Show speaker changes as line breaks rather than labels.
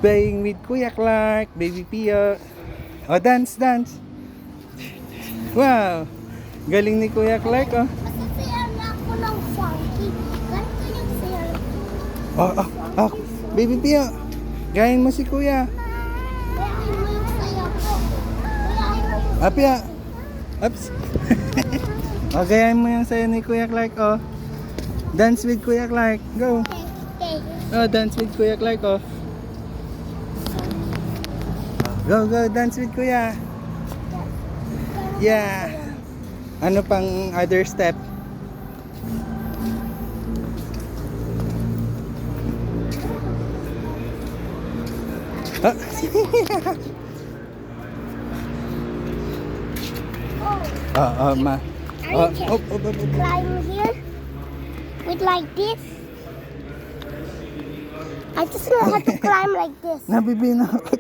Playing with Kuya Clark, Baby Pio. Oh, dance, dance. Wow. Galing ni Kuya Clark, oh.
Masasaya na ako ng funky. Ganito yung sayo.
Oh, oh, oh. Baby Pio. Gayahin mo si Kuya.
Kaya mo yung sayo ko. Kaya mo yung
Apia. Ups. Oh, gayahin mo yung sayo ni Kuya Clark, oh. Dance with Kuya Clark. Go.
okay.
Oh, dance with Kuya Clark, oh. Go, go, dance with Kuya. Yeah. Ano pang other step? Ah. Oh, ma. Oh,
I can
oh, oh, oh, oh.
climb here with like this. I just know how to climb like this.
Nabibina ako.